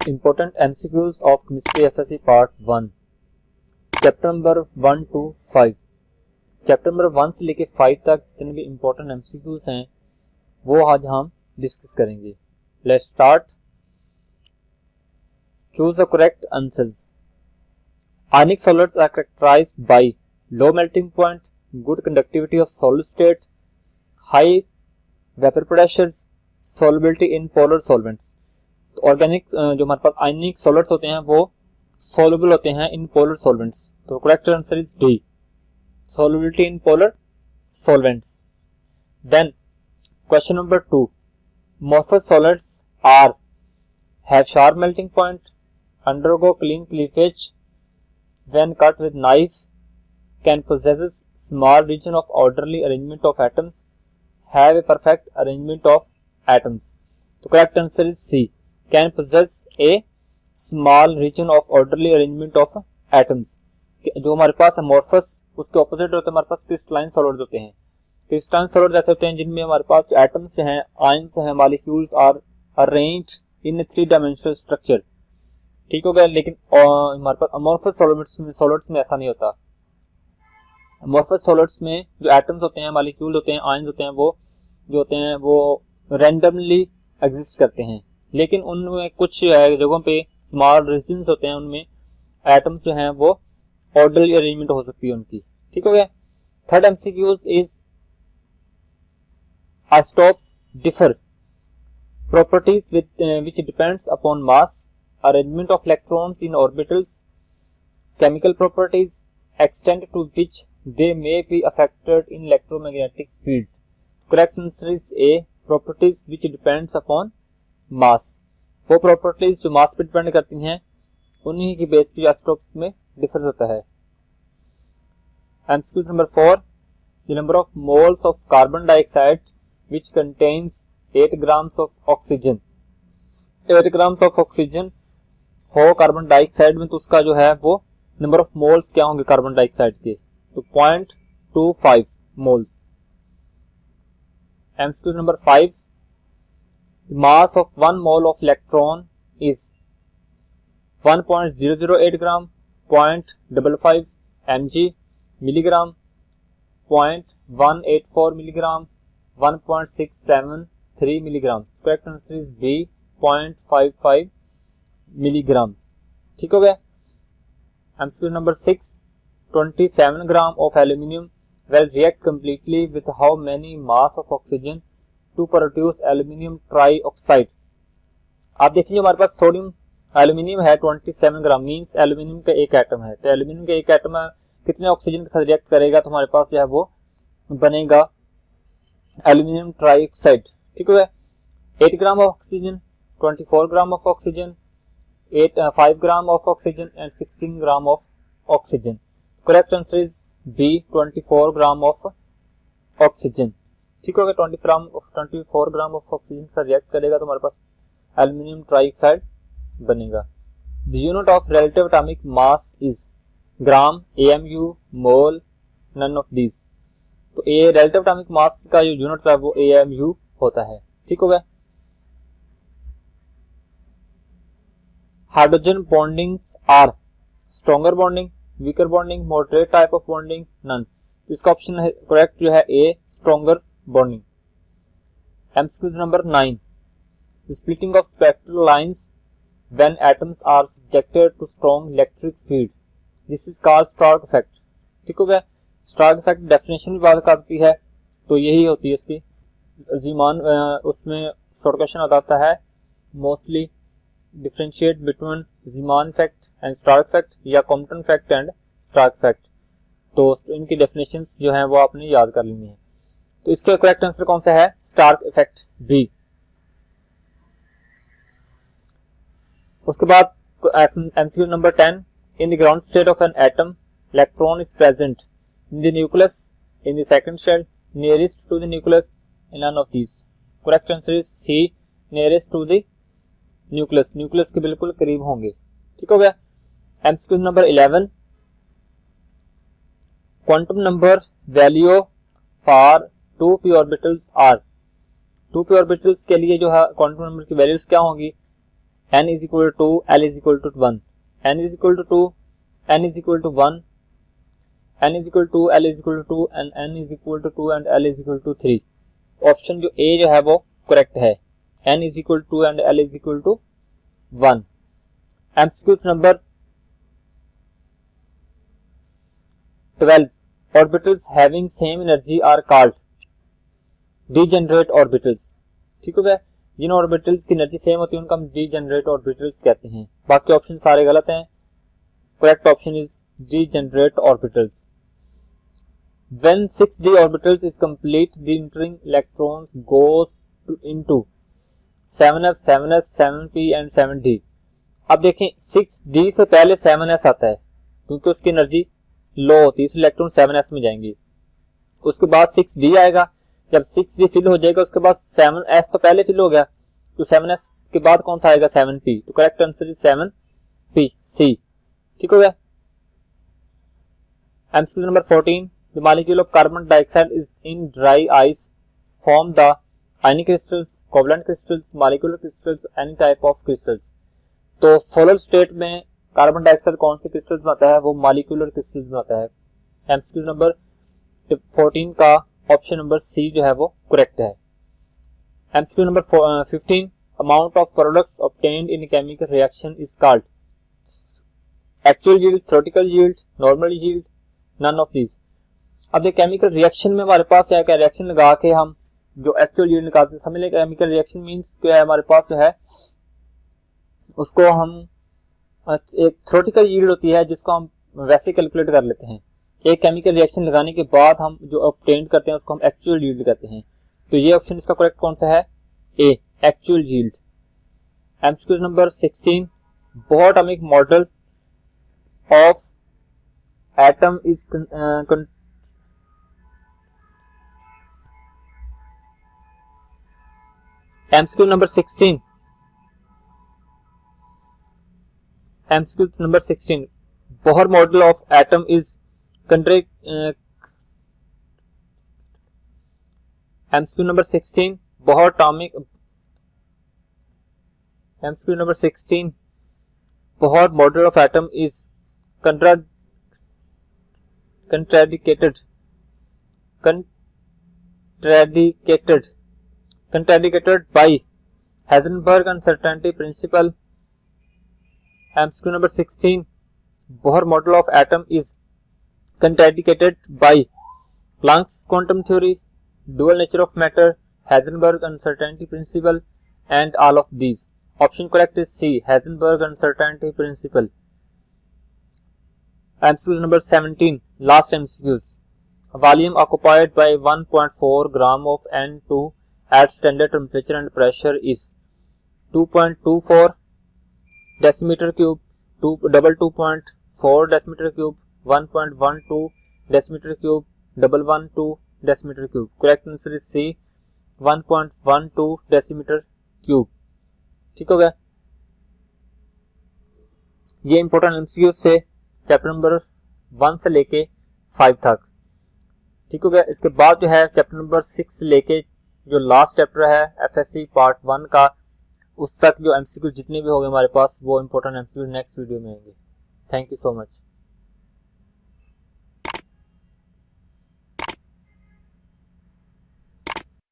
Important MCQs of Chemistry FSC Part 1 chapter number 1 to 5। Chapter number 1 से लेके 5 तक जितने भी इम्पोर्टेंट MCQs हैं वो आज हम डिस्कस करेंगे। Let's start. Choose the correct answers. Ionic solids are characterised by low melting point, good conductivity of solid state, high vapour pressures, solubility in polar solvents. तो ऑर्गेनिक जो हमारे पास आयनिक सॉलिड्स होते हैं वो सॉल्युबल होते हैं इन पोलर सॉल्वेंट्स। तो correct answer is D, solubility in polar solvents. Then question number 2, amorphous solids are have sharp melting point, undergo clean cleavage when cut with knife, can possess small region of orderly arrangement of atoms, have a perfect arrangement of atoms। तो correct answer is C, can possess a small region of orderly arrangement of atoms। जो हमारे पास amorphous उसके opposite होते हैं हमारे पास crystalline solid होते हैं। Crystalline solid ऐसे होते हैं जिनमें हमारे पास जो एटम्स जो हैं, आयंस हैं, molecules are arranged in 3 dimensional structure. ठीक हो गया। लेकिन हमारे पास amorphous सॉलिड्स में ऐसा नहीं होता। amorphous सॉलिड्स में जो एटम्स होते हैं, मॉलिक्यूल होते हैं, आयंस होते हैं, वो जो होते हैं वो रैंडमली एग्जिस्ट करते हैं। लेकिन उनमें कुछ जगहों पे स्मॉल रीजन्स होते हैं, उनमें एटम्स जो हैं वो ऑर्डरली अरेंजमेंट हो सकती है उनकी। ठीक हो गया। Third MCQs is isotopes differ properties which depends upon mass, arrangement of electrons in orbitals, chemical properties, extent to which they may be affected in electromagnetic field. Correct answer is A, properties which depends upon mass. वो properties जो मास पे depend करती हैं उन्हीं की base पे isotopes में differ होता है। MCQ number 4, the number of moles of carbon dioxide which contains 8 grams of oxygen. 8 grams of oxygen हो कार्बन डाइऑक्साइड में, तो उसका जो है वो नंबर ऑफ मोल्स क्या होंगे कार्बन डाइऑक्साइड के, तो 0.25 moles. MCQ number 5, the mass of 1 mole of electron is 1.008 gram, 0.55 mg, milligram, 0.184 milligram, 1.673 milligrams। correct answer is B, 0.55 milligrams। ठीक हो गया। MCQ number 6, 27 gram of aluminium will react completely with how many mass of oxygen to produce aluminium trioxide। आप देखिए हमारे पास sodium aluminium है 27 ग्राम, means aluminium का एक atom है। तो एल्यूमिनियम का एक एटम कितने ऑक्सीजन के साथ रिएक्ट करेगा, तो हमारे पास जो है वो बनेगा एल्यूमिनियम ट्राइऑक्साइड। ठीक है। 8 gram of oxygen, 24 gram of oxygen, 5 gram of oxygen and 16 gram of oxygen. Correct answer is B, 24 gram of oxygen. ठीक हो गया। 24 ग्राम ऑफ ऑक्सीजन से रिएक्ट करेगा तो हमारे पास एल्यूमिनियम ट्राइऑक्साइड बनेगा। The unit of relative atomic mass is gram, AMU, mole, none of these. तो ए रिलेटिव एटॉमिक मास का जो यूनिट है वो एएमयू होता है। ठीक हो गया। Hydrogen bondings are stronger bonding, weaker bonding, moderate type of bonding, none. इसका ऑप्शन है करेक्ट जो है A, stronger bonding. MCQ number 9, the splitting of spectral lines when atoms are subjected to strong electric field, this is called Stark effect। ठीक हो गया। Stark effect definition भी बात करती है, तो यही होती है इसकी जीमान। उसमें शॉर्ट क्वेश्चन आता है mostly differentiate between Zeeman effect and Stark effect, या Compton effect and Stark effect. तो इनकी डेफिनेशंस जो है वो आपने याद कर लेनी है। तो इसका करेक्ट आंसर कौन सा है, स्टार्क इफेक्ट, बी। उसके बाद MCQ number 10, in the ground state of an atom electron is present in the nucleus, in the second shell, nearest to the nucleus, in none of these. Correct answer is C, nearest to the nucleus, nucleus के बिल्कुल करीब होंगे। ठीक हो गया। MCQ number 11, quantum number value for 2p orbitals are. 2p orbitals के लिए जो है क्वांटम नंबर की वैल्यूज क्या होंगी, n is equal to 2, l is equal to 1, n is equal to 2, n is equal to 1, n is equal to 2, l is equal to 2 and n is equal to 2 and l is equal to 3. Option जो ए जो है वो correct है, n is equal to 2 and l is equal to 1. MCQ number 12. Orbitals having same energy are called degenerate orbitals. ठीक हो गया, जिन orbitals की energy same होती है उनको हम डीजेनरेट ऑर्बिटल्स कहते हैं. बाकी ऑप्शन सारे गलत हैं. Correct option is degenerate orbitals. When 6d orbitals is complete, the entering electrons goes into 7f, 7s, 7p and 7d. अब देखें 6d से पहले 7s आता है क्योंकि उसकी एनर्जी लो होती है, इसलिए इलेक्ट्रॉन 7s में जाएंगे. उसके बाद 6d आएगा, जब 6d फिल हो जाएगा उसके बाद 7s तो पहले फिल हो गया, तो 7s के बाद कौन सा आएगा 7p. तो करेक्ट आंसर इज 7p, सी. ठीक हो गया. MCQ number 14. The molecule of carbon dioxide is in dry ice form the ionic crystals, covalent crystals, molecular crystals, any type of crystals. तो सोलर स्टेट में कार्बन डाइऑक्साइड कौन से crystals बनाता है, वो मॉलिक्यूलर क्रिस्टल्स बनाता है. एमसीक्यू नंबर 14 का ऑप्शन नंबर सी जो है वो करेक्ट है. MCQ number 15. Amount of products obtained in chemical reaction is called actual yield, theoretical yield, normal yield, none of these. अब केमिकल रिएक्शन में हमारे पास क्या रिएक्शन लगा के हम जो एक्चुअल यील्ड निकालते हैं, समझ लें केमिकल रिएक्शन मींस क्या है, हमारे पास जो है उसको हम एक थ्योरेटिकल यील्ड होती है जिसको हम वैसे कैलकुलेट कर लेते हैं. एक केमिकल रिएक्शन लगाने के बाद हम जो ऑब्टेन करते हैं उसको हम एक्चुअल यील्ड कहते हैं. तो ये ऑप्शन इसका करेक्ट कौन सा है, A, actual yield. MCQ number 16. Bohr atomic model of atom is MCQ number 16. MCQ number 16. Bohr model of atom is MCQ number 16. Bohr atomic. MCQ number 16. Bohr model of atom is contradicted by Heisenberg uncertainty principle. MCQ number 16. Bohr model of atom is contradicted by Planck's quantum theory, dual nature of matter, Heisenberg uncertainty principle, and all of these. Option correct is C, Heisenberg uncertainty principle. MCQ number 17. Last MCQs. Volume occupied by 1.4 gram of N2 at standard temperature and pressure is 2.24 decimeter cube, 2.4 decimeter cube, 1.12 decimeter cube, 112 decimeter cube. Correct answer is C, 1.12 decimeter cube. ठीक हो गया. ये important MCQ से chapter number 1 से लेके 5 तक. ठीक हो गया. इसके बाद जो है चैप्टर नंबर 6 से लेके जो लास्ट चैप्टर है एफएससी पार्ट 1 का, उस तक जो एमसीक्यू जितने भी हो गए हमारे पास वो इंपॉर्टेंट एमसीक्यू नेक्स्ट वीडियो में आएंगे. Thank you so much.